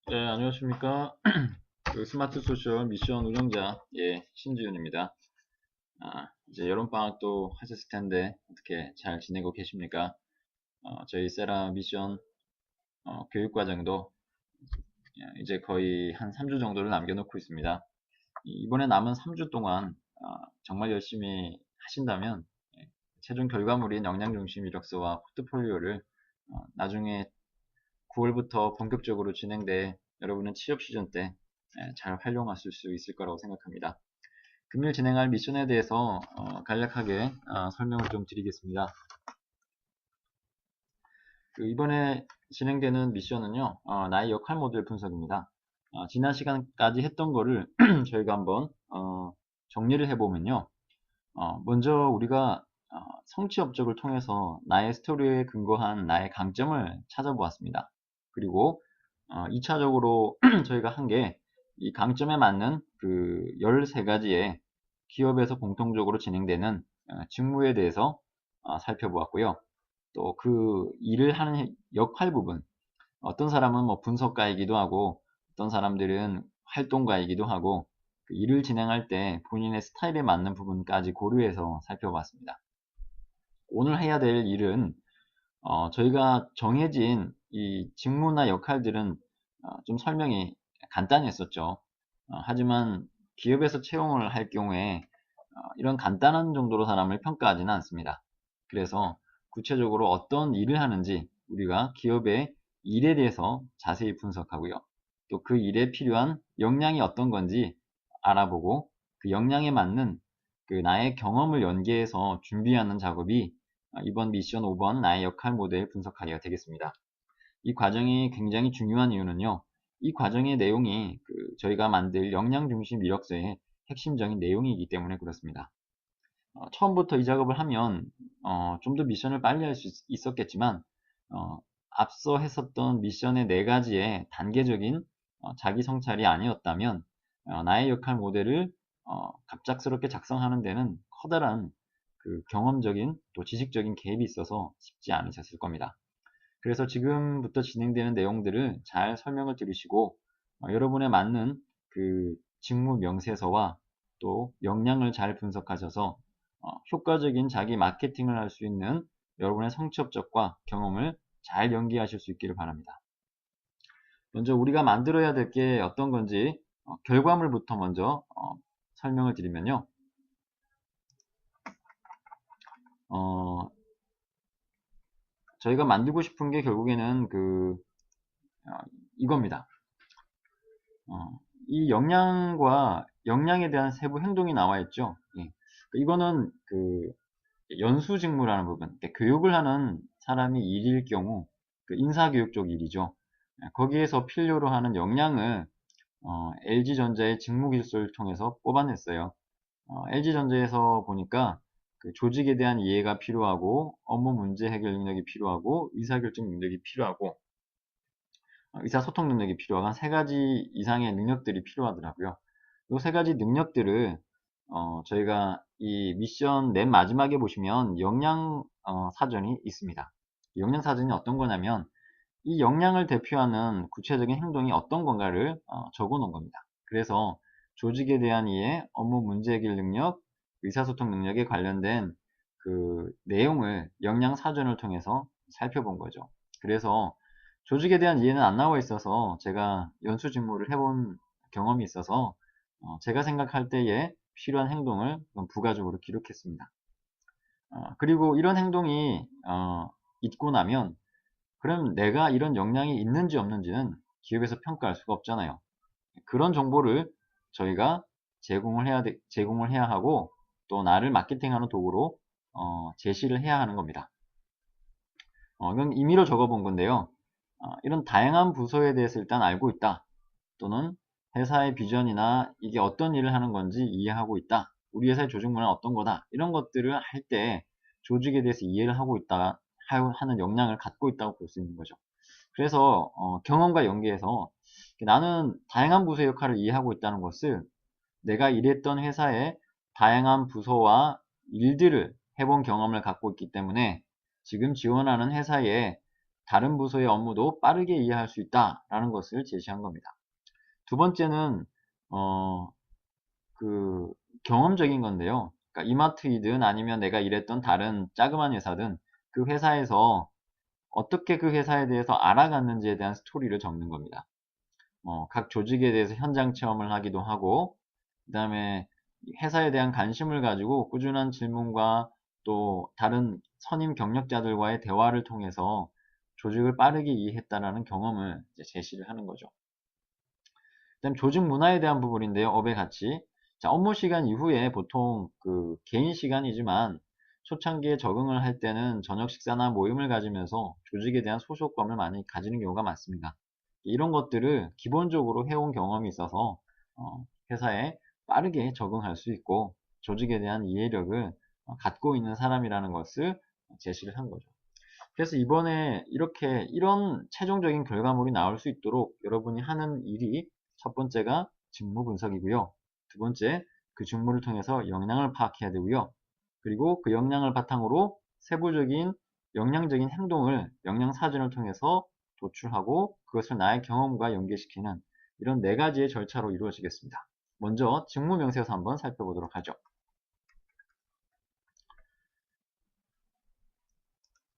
네, 안녕하십니까. 그 스마트 소셜 미션 운영자, 신지윤입니다. 이제 여름방학도 하셨을 텐데, 어떻게 잘 지내고 계십니까? 저희 세라 미션, 교육과정도 이제 거의 한 3주 정도를 남겨놓고 있습니다. 이번에 남은 3주 동안, 정말 열심히 하신다면, 최종 결과물인 역량중심 이력서와 포트폴리오를, 나중에 9월부터 본격적으로 진행돼 여러분은 취업 시즌 때 잘 활용하실 수 있을 거라고 생각합니다. 금일 진행할 미션에 대해서 간략하게 설명을 좀 드리겠습니다. 이번에 진행되는 미션은요, 나의 역할 모델 분석입니다. 지난 시간까지 했던 거를 저희가 한번 정리를 해보면요. 먼저 우리가 성취 업적을 통해서 나의 스토리에 근거한 나의 강점을 찾아보았습니다. 그리고 2차적으로 저희가 한 게 이 강점에 맞는 그 13가지의 기업에서 공통적으로 진행되는 직무에 대해서 살펴보았고요. 또 그 일을 하는 역할 부분, 어떤 사람은 뭐 분석가이기도 하고 어떤 사람들은 활동가이기도 하고 그 일을 진행할 때 본인의 스타일에 맞는 부분까지 고려해서 살펴봤습니다. 오늘 해야 될 일은 저희가 정해진 이 직무나 역할들은 좀 설명이 간단했었죠. 하지만 기업에서 채용을 할 경우에 이런 간단한 정도로 사람을 평가하지는 않습니다. 그래서 구체적으로 어떤 일을 하는지 우리가 기업의 일에 대해서 자세히 분석하고요. 또 그 일에 필요한 역량이 어떤 건지 알아보고 그 역량에 맞는 그 나의 경험을 연계해서 준비하는 작업이 이번 미션 5번 나의 역할 모델 분석하기가 되겠습니다. 이 과정이 굉장히 중요한 이유는요. 이 과정의 내용이 저희가 만들 역량 중심 이력서의 핵심적인 내용이기 때문에 그렇습니다. 처음부터 이 작업을 하면 좀 더 미션을 빨리 할 수 있었겠지만 앞서 했었던 미션의 4가지의 단계적인 자기 성찰이 아니었다면 나의 역할 모델을 갑작스럽게 작성하는 데는 커다란 그 경험적인 또 지식적인 갭이 있어서 쉽지 않으셨을 겁니다. 그래서 지금부터 진행되는 내용들을 잘 설명을 들으시고 여러분에 맞는 그 직무 명세서와 또 역량을 잘 분석하셔서 효과적인 자기 마케팅을 할 수 있는 여러분의 성취 업적과 경험을 잘 연기하실 수 있기를 바랍니다. 먼저 우리가 만들어야 될 게 어떤 건지 결과물부터 먼저 설명을 드리면요. 어, 저희가 만들고 싶은 게 결국에는 어, 이겁니다. 이 역량과 역량에 대한 세부 행동이 나와 있죠. 예. 이거는 연수 직무라는 부분, 교육을 하는 사람이 일일 경우 인사교육 쪽 일이죠. 거기에서 필요로 하는 역량을 LG전자의 직무기술서를 통해서 뽑아냈어요. LG전자에서 보니까 그 조직에 대한 이해가 필요하고 업무 문제 해결 능력이 필요하고 의사결정 능력이 필요하고 의사소통 능력이 필요한 3가지 이상의 능력들이 필요하더라고요. 이 3가지 능력들을 저희가 이 미션 맨 마지막에 보시면 역량 사전이 있습니다. 역량 사전이 어떤 거냐면 이 역량을 대표하는 구체적인 행동이 어떤 건가를 적어 놓은 겁니다. 그래서 조직에 대한 이해, 업무 문제 해결 능력, 의사소통 능력에 관련된 그 내용을 역량 사전을 통해서 살펴본 거죠. 그래서 조직에 대한 이해는 안 나와 있어서 제가 연수 직무를 해본 경험이 있어서 제가 생각할 때에 필요한 행동을 부가적으로 기록했습니다. 그리고 이런 행동이 있고 나면 그럼 내가 이런 역량이 있는지 없는지는 기업에서 평가할 수가 없잖아요. 그런 정보를 저희가 제공을 해야 하고 또 나를 마케팅하는 도구로 제시를 해야 하는 겁니다. 이건 임의로 적어본 건데요. 이런 다양한 부서에 대해서 일단 알고 있다. 또는 회사의 비전이나 이게 어떤 일을 하는 건지 이해하고 있다. 우리 회사의 조직 문화는 어떤 거다. 이런 것들을 할 때 조직에 대해서 이해를 하고 있다 하는 역량을 갖고 있다고 볼 수 있는 거죠. 그래서 경험과 연계해서 나는 다양한 부서의 역할을 이해하고 있다는 것을 내가 일했던 회사의 다양한 부서와 일들을 해본 경험을 갖고 있기 때문에 지금 지원하는 회사의 다른 부서의 업무도 빠르게 이해할 수 있다라는 것을 제시한 겁니다. 두 번째는 그 경험적인 건데요. 그러니까 이마트이든 아니면 내가 일했던 다른 자그마한 회사든 그 회사에서 어떻게 그 회사에 대해서 알아갔는지에 대한 스토리를 적는 겁니다. 각 조직에 대해서 현장 체험을 하기도 하고, 그 다음에 회사에 대한 관심을 가지고 꾸준한 질문과 또 다른 선임 경력자들과의 대화를 통해서 조직을 빠르게 이해했다라는 경험을 이제 제시를 하는 거죠. 그다음 조직 문화에 대한 부분인데요. 업의 가치. 자, 업무 시간 이후에 보통 그 개인 시간이지만 초창기에 적응을 할 때는 저녁 식사나 모임을 가지면서 조직에 대한 소속감을 많이 가지는 경우가 많습니다. 이런 것들을 기본적으로 해온 경험이 있어서 회사에 빠르게 적응할 수 있고 조직에 대한 이해력을 갖고 있는 사람이라는 것을 제시를 한 거죠. 그래서 이번에 이런 최종적인 결과물이 나올 수 있도록 여러분이 하는 일이 첫 번째가 직무 분석이고요. 두 번째, 그 직무를 통해서 역량을 파악해야 되고요. 그리고 그 역량을 바탕으로 세부적인 역량적인 행동을 역량 사진을 통해서 도출하고 그것을 나의 경험과 연계시키는 이런 네 가지의 절차로 이루어지겠습니다. 먼저 직무 명세서 한번 살펴보도록 하죠.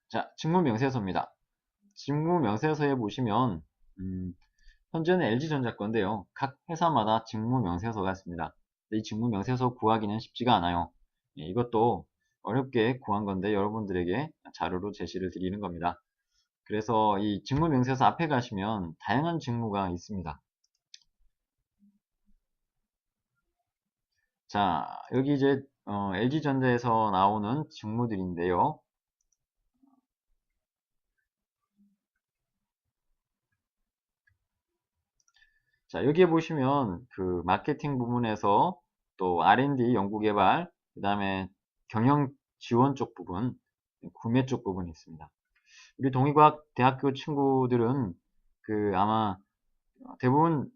자, 직무 명세서입니다. 직무 명세서에 보시면 현재는 LG전자 건데요. 각 회사마다 직무 명세서가 있습니다. 이 직무 명세서 구하기는 쉽지가 않아요. 이것도 어렵게 구한 건데 여러분들에게 자료로 제시를 드리는 겁니다. 그래서 이 직무 명세서 앞에 가시면 다양한 직무가 있습니다. 자, 여기 이제 LG전자에서 나오는 직무들인데요. 자, 여기에 보시면 그 마케팅 부분에서 또 R&D 연구개발, 그 다음에 경영 지원 쪽 부분, 구매 쪽 부분이 있습니다. 우리 동의과학 대학교 친구들은 그 아마 대부분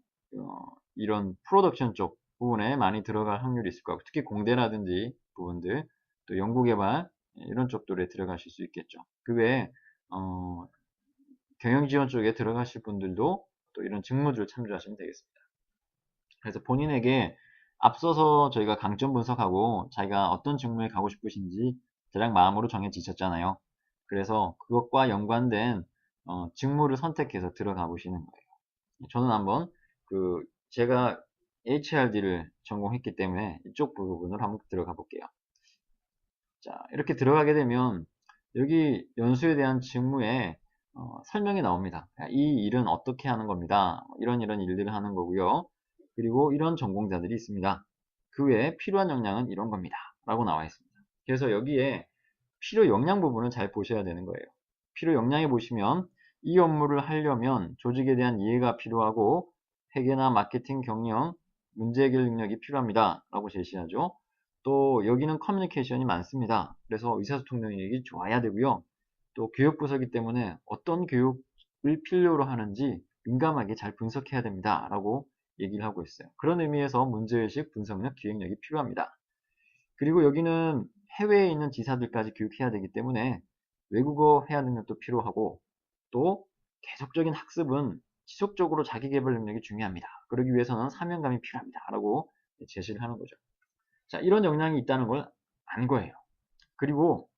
이런 프로덕션 쪽 부분에 많이 들어갈 확률이 있을 거고 특히 공대라든지 부분들 또 연구개발 이런 쪽들에 들어가실 수 있겠죠. 그 외에 경영지원 쪽에 들어가실 분들도 또 이런 직무들을 참조하시면 되겠습니다. 그래서 본인에게 앞서서 저희가 강점 분석하고 자기가 어떤 직무에 가고 싶으신지 대략 마음으로 정해지셨잖아요. 그래서 그것과 연관된 직무를 선택해서 들어가 보시는 거예요. 저는 한번 제가 HRD를 전공했기 때문에 이쪽 부분을 한번 들어가 볼게요. 자, 이렇게 들어가게 되면 여기 연수에 대한 직무에 설명이 나옵니다. 이 일은 어떻게 하는 겁니다. 이런 일들을 하는 거고요. 그리고 이런 전공자들이 있습니다. 그 외에 필요한 역량은 이런 겁니다. 라고 나와 있습니다. 그래서 여기에 필요 역량 부분을 잘 보셔야 되는 거예요. 필요 역량에 보시면 이 업무를 하려면 조직에 대한 이해가 필요하고 회계나 마케팅 경영, 문제 해결 능력이 필요합니다. 라고 제시하죠. 또 여기는 커뮤니케이션이 많습니다. 그래서 의사소통 능력이 좋아야 되고요. 또 교육부서이기 때문에 어떤 교육을 필요로 하는지 민감하게 잘 분석해야 됩니다. 라고 얘기를 하고 있어요. 그런 의미에서 문제의식, 분석력, 기획력이 필요합니다. 그리고 여기는 해외에 있는 지사들까지 교육해야 되기 때문에 외국어 회화 능력도 필요하고 또 계속적인 학습은 지속적으로 자기계발 능력이 중요합니다. 그러기 위해서는 사명감이 필요합니다. 라고 제시를 하는 거죠. 자, 이런 역량이 있다는 걸 안 거예요. 그리고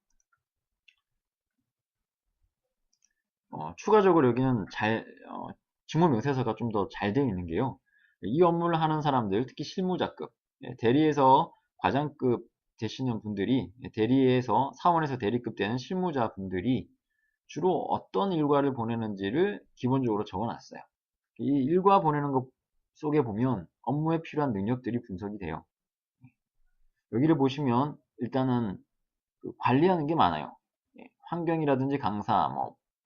추가적으로 여기는 직무 명세서가 좀 더 잘 되어 있는 게요. 이 업무를 하는 사람들, 특히 실무자급, 대리에서 과장급 되시는 분들이, 대리에서 사원에서 대리급 되는 실무자 분들이 주로 어떤 일과를 보내는지를 기본적으로 적어놨어요. 이 일과 보내는 것 속에 보면 업무에 필요한 능력들이 분석이 돼요. 여기를 보시면 일단은 관리하는 게 많아요. 환경이라든지 강사,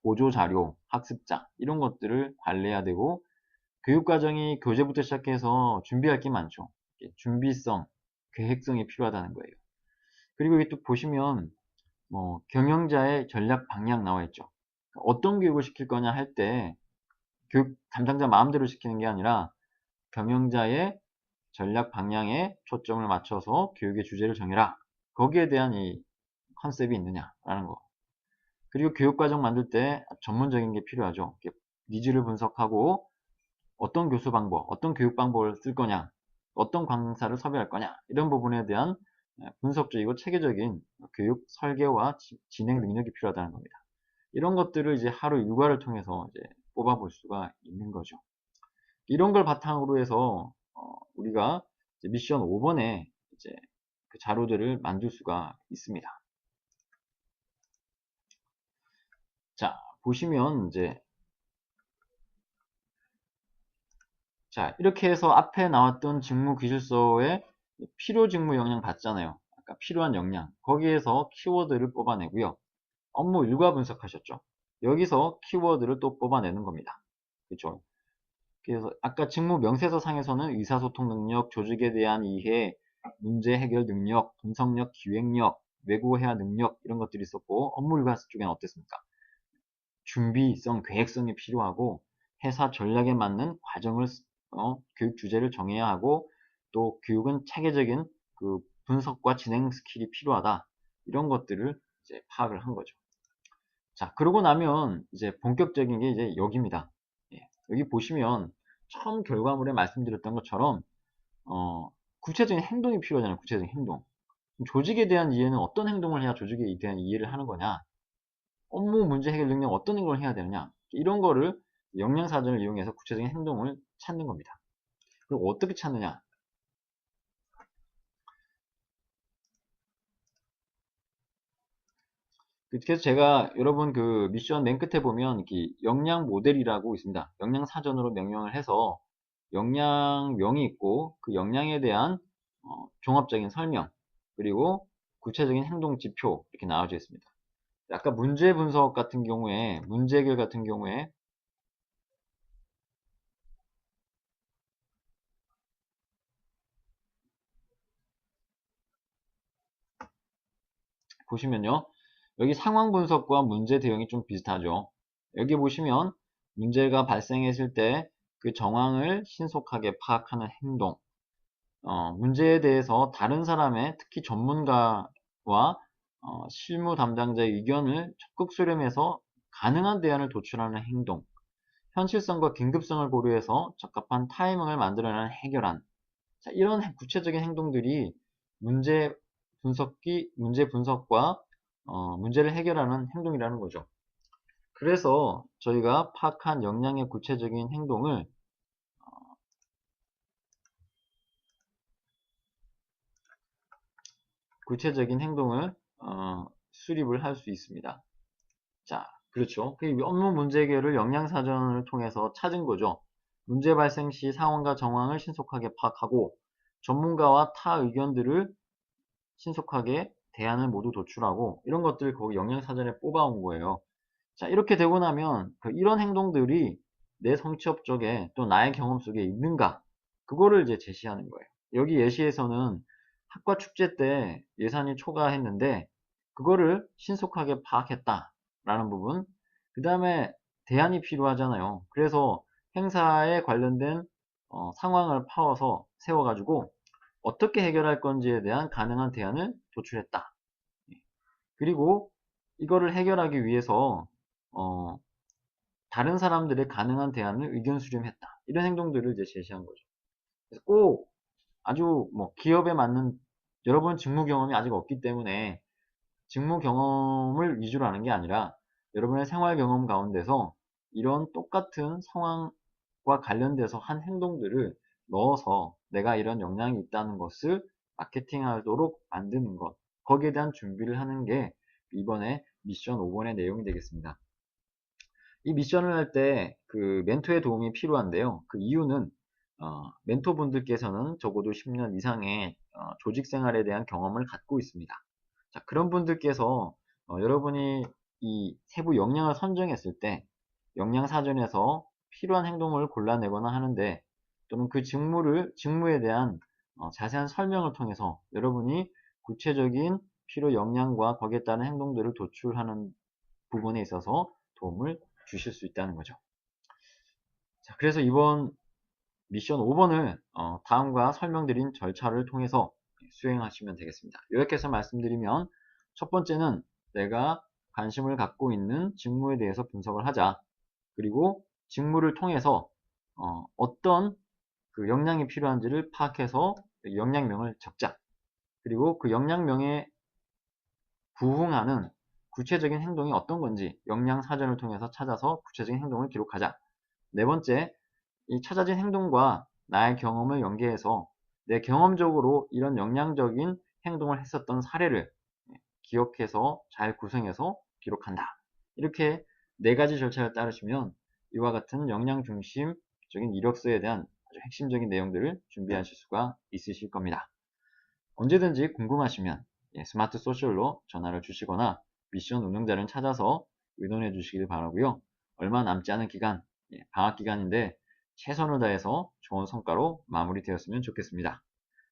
보조 자료, 학습자 이런 것들을 관리해야 되고 교육과정이 교재부터 시작해서 준비할 게 많죠. 준비성, 계획성이 필요하다는 거예요. 그리고 여기 또 보시면 경영자의 전략 방향 나와 있죠. 어떤 교육을 시킬 거냐 할 때 교육 담당자 마음대로 시키는 게 아니라 경영자의 전략 방향에 초점을 맞춰서 교육의 주제를 정해라. 거기에 대한 이 컨셉이 있느냐라는 거. 그리고 교육과정 만들 때 전문적인 게 필요하죠. 니즈를 분석하고 어떤 교수 방법, 어떤 교육 방법을 쓸 거냐, 어떤 강사를 섭외할 거냐, 이런 부분에 대한 분석적이고 체계적인 교육 설계와 진행 능력이 필요하다는 겁니다. 이런 것들을 이제 하루 일과를 통해서 이제 뽑아볼 수가 있는 거죠. 이런 걸 바탕으로 해서 우리가 미션 5번에 이제 그 자료들을 만들 수가 있습니다. 자, 보시면 이제 자, 이렇게 해서 앞에 나왔던 직무 기술서에 필요 직무 역량 봤잖아요. 아까 필요한 역량. 거기에서 키워드를 뽑아내고요. 업무 일과 분석하셨죠. 여기서 키워드를 또 뽑아내는 겁니다. 그렇죠? 그래서 아까 직무 명세서 상에서는 의사소통 능력, 조직에 대한 이해, 문제 해결 능력, 분석력, 기획력, 외국어 회화 능력 이런 것들이 있었고 업무 일과 쪽에는 어땠습니까? 준비성, 계획성이 필요하고 회사 전략에 맞는 과정을 교육 주제를 정해야 하고 또 교육은 체계적인 그 분석과 진행 스킬이 필요하다. 이런 것들을 이제 파악을 한 거죠. 자, 그러고 나면 이제 본격적인 게 이제 여기입니다. 예, 여기 보시면 처음 결과물에 말씀드렸던 것처럼 구체적인 행동이 필요하잖아요. 구체적인 행동. 조직에 대한 이해는 어떤 행동을 해야 조직에 대한 이해를 하는 거냐? 업무 문제 해결 능력 어떤 행동을 해야 되느냐? 이런 거를 역량사전을 이용해서 구체적인 행동을 찾는 겁니다. 그리고 어떻게 찾느냐? 그래서 제가 여러분 그 미션 맨 끝에 보면 이렇게 역량 모델이라고 있습니다. 역량 사전으로 명령을 해서 역량명이 있고 그 역량에 대한 종합적인 설명 그리고 구체적인 행동 지표 이렇게 나와져 있습니다. 아까 문제 분석 같은 경우에 문제 해결 같은 경우에 보시면요. 여기 상황 분석과 문제 대응이 좀 비슷하죠. 여기 보시면 문제가 발생했을 때 그 정황을 신속하게 파악하는 행동, 문제에 대해서 다른 사람의 특히 전문가와 실무 담당자의 의견을 적극 수렴해서 가능한 대안을 도출하는 행동, 현실성과 긴급성을 고려해서 적합한 타이밍을 만들어내는 해결안. 자, 이런 구체적인 행동들이 문제 분석과 문제를 해결하는 행동이라는 거죠. 그래서 저희가 파악한 역량의 구체적인 행동을 수립을 할 수 있습니다. 자, 그렇죠. 그 업무 문제 해결을 역량사전을 통해서 찾은 거죠. 문제 발생 시 상황과 정황을 신속하게 파악하고 전문가와 타 의견들을 신속하게 대안을 모두 도출하고 이런 것들 거기 역량사전에 뽑아온 거예요. 자, 이렇게 되고 나면 이런 행동들이 내 성취 업적에 또 나의 경험 속에 있는가 그거를 이제 제시하는 거예요. 여기 예시에서는 학과 축제 때 예산이 초과했는데 그거를 신속하게 파악했다라는 부분. 그 다음에 대안이 필요하잖아요. 그래서 행사에 관련된 상황을 파워서 세워가지고 어떻게 해결할 건지에 대한 가능한 대안을 도출했다. 그리고 이거를 해결하기 위해서 다른 사람들의 가능한 대안을 의견 수렴했다. 이런 행동들을 이제 제시한 거죠. 그래서 꼭 아주 뭐 기업에 맞는 여러분 직무 경험이 아직 없기 때문에 직무 경험을 위주로 하는 게 아니라 여러분의 생활 경험 가운데서 이런 똑같은 상황과 관련돼서 한 행동들을 넣어서 내가 이런 역량이 있다는 것을 마케팅하도록 만드는 것 거기에 대한 준비를 하는 게 이번에 미션 5번의 내용이 되겠습니다. 이 미션을 할 때 그 멘토의 도움이 필요한데요. 그 이유는 멘토분들께서는 적어도 10년 이상의 조직 생활에 대한 경험을 갖고 있습니다. 자, 그런 분들께서 여러분이 이 세부 역량을 선정했을 때 역량 사전에서 필요한 행동을 골라내거나 하는데 또는 그 직무에 대한 자세한 설명을 통해서 여러분이 구체적인 필요 역량과 거기에 따른 행동들을 도출하는 부분에 있어서 도움을 주실 수 있다는 거죠. 자, 그래서 이번 미션 5번을 다음과 설명드린 절차를 통해서 수행하시면 되겠습니다. 요약해서 말씀드리면 첫 번째는 내가 관심을 갖고 있는 직무에 대해서 분석을 하자. 그리고 직무를 통해서 어떤 그 역량이 필요한지를 파악해서 역량명을 적자. 그리고 그 역량명에 부응하는 구체적인 행동이 어떤 건지 역량 사전을 통해서 찾아서 구체적인 행동을 기록하자. 네 번째, 이 찾아진 행동과 나의 경험을 연계해서 내 경험적으로 이런 역량적인 행동을 했었던 사례를 기억해서 잘 구성해서 기록한다. 이렇게 네 가지 절차를 따르시면 이와 같은 역량 중심적인 이력서에 대한 아주 핵심적인 내용들을 준비하실 수가 있으실 겁니다. 언제든지 궁금하시면 스마트 소셜로 전화를 주시거나 미션 운영자를 찾아서 의논해 주시길 바라고요. 얼마 남지 않은 기간, 방학 기간인데 최선을 다해서 좋은 성과로 마무리되었으면 좋겠습니다.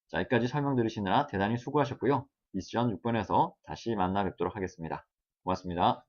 자, 여기까지 설명 들으시느라 대단히 수고하셨고요. 미션 6번에서 다시 만나 뵙도록 하겠습니다. 고맙습니다.